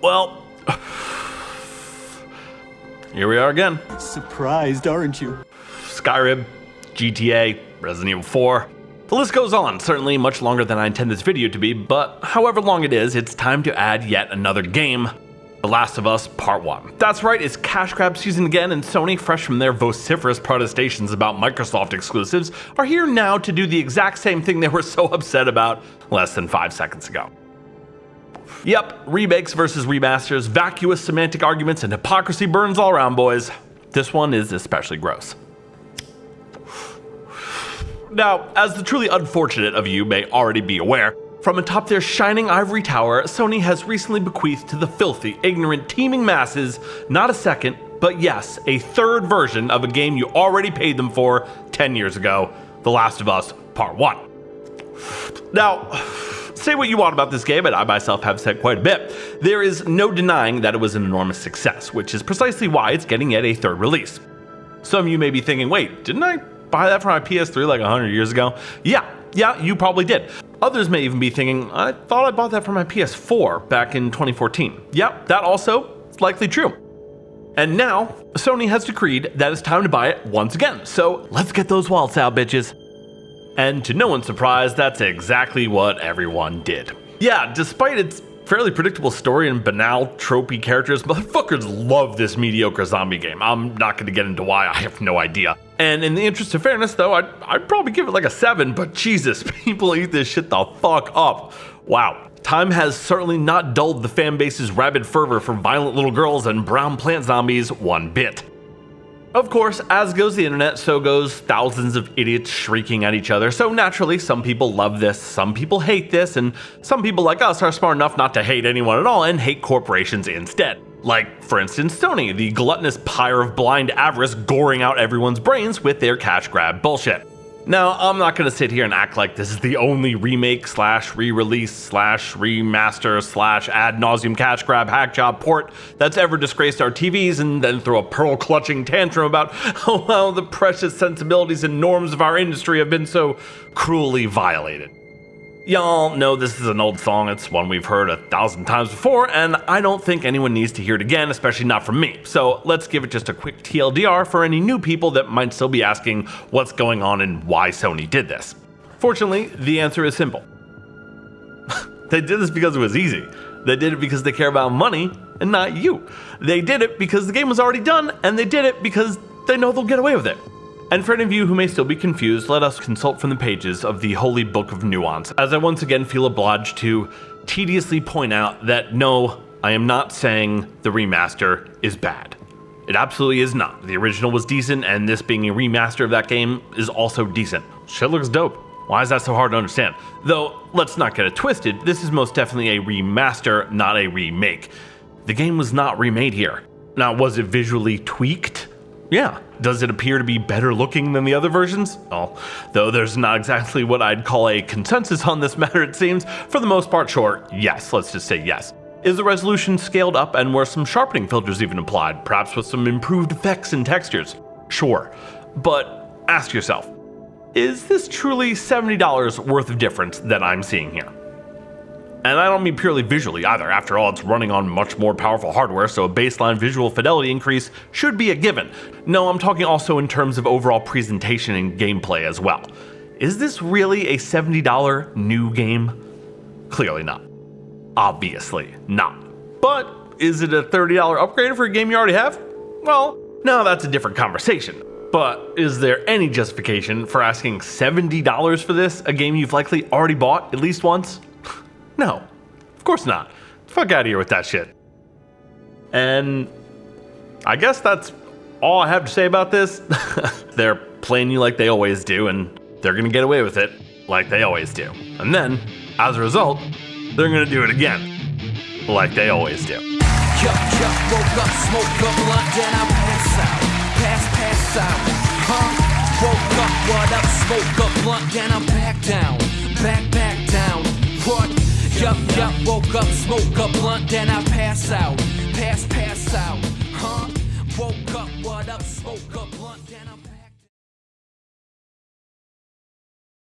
Well, here we are again. Surprised, aren't you? Skyrim, GTA, Resident Evil 4. The list goes on, certainly much longer than I intend this video to be, but however long it is, it's time to add yet another game. The Last of Us Part 1. That's right, it's cash grab season again, and Sony, fresh from their vociferous protestations about Microsoft exclusives, are here now to do the exact same thing they were so upset about less than 5 seconds ago. Yep, remakes versus remasters, vacuous semantic arguments, and hypocrisy burns all around, boys. This one is especially gross. Now, as the truly unfortunate of you may already be aware, from atop their shining ivory tower, Sony has recently bequeathed to the filthy, ignorant, teeming masses not a second, but yes, a third version of a game you already paid them for 10 years ago, The Last of Us Part 1. Now, say what you want about this game, and I myself have said quite a bit. There is no denying that it was an enormous success, which is precisely why it's getting yet a third release. Some of you may be thinking, wait, didn't I buy that for my PS3 like 100 years ago? Yeah, you probably did. Others may even be thinking, I thought I bought that for my PS4 back in 2014. Yep, that also is likely true. And now, Sony has decreed that it's time to buy it once again, so let's get those wallets out, bitches. And to no one's surprise, that's exactly what everyone did. Yeah, despite its fairly predictable story and banal, tropey characters, motherfuckers love this mediocre zombie game. I'm not going to get into why, I have no idea. And in the interest of fairness though, I'd probably give it like a 7, but Jesus, people eat this shit the fuck up. Wow. Time has certainly not dulled the fanbase's rabid fervor for violent little girls and brown plant zombies one bit. Of course, as goes the internet, so goes thousands of idiots shrieking at each other, so naturally some people love this, some people hate this, and some people like us are smart enough not to hate anyone at all and hate corporations instead. Like, for instance, Sony, the gluttonous pyre of blind avarice goring out everyone's brains with their cash grab bullshit. Now, I'm not gonna sit here and act like this is the only remake slash re-release slash remaster slash ad nauseum cash grab hack job port that's ever disgraced our TVs and then throw a pearl clutching tantrum about how the precious sensibilities and norms of our industry have been so cruelly violated. Y'all know this is an old song, it's one we've heard 1,000 times before, and I don't think anyone needs to hear it again, especially not from me. So let's give it just a quick TLDR for any new people that might still be asking what's going on and why Sony did this. Fortunately, the answer is simple. They did this because it was easy. They did it because they care about money and not you. They did it because the game was already done, and they did it because they know they'll get away with it. And for any of you who may still be confused, let us consult from the pages of the Holy Book of Nuance, as I once again feel obliged to tediously point out that no, I am not saying the remaster is bad. It absolutely is not. The original was decent, and this being a remaster of that game is also decent. Shit looks dope. Why is that so hard to understand? Though, let's not get it twisted, this is most definitely a remaster, not a remake. The game was not remade here. Now, was it visually tweaked? Yeah. Does it appear to be better looking than the other versions? Well, though there's not exactly what I'd call a consensus on this matter, it seems, for the most part, sure, yes, let's just say yes. Is the resolution scaled up and were some sharpening filters even applied, perhaps with some improved effects and textures? Sure. But ask yourself, is this truly $70 worth of difference that I'm seeing here? And I don't mean purely visually either, after all it's running on much more powerful hardware, so a baseline visual fidelity increase should be a given. No, I'm talking also in terms of overall presentation and gameplay as well. Is this really a $70 new game? Clearly not. Obviously not. But is it a $30 upgrade for a game you already have? Well, now that's a different conversation. But is there any justification for asking $70 for this, a game you've likely already bought at least once? No, of course not. Fuck out of here with that shit. And I guess that's all I have to say about this. They're playing you like they always do, and they're gonna get away with it like they always do. And then, as a result, they're gonna do it again, like they always do. Woke up, smoke up, blunt, then I pass out. Pass out. Woke up, what up, smoke up, blunt, then I'm back down. Back down. What? Yup, woke up, smoke up, blunt, then I pass out. Pass out. Woke up, what up, smoke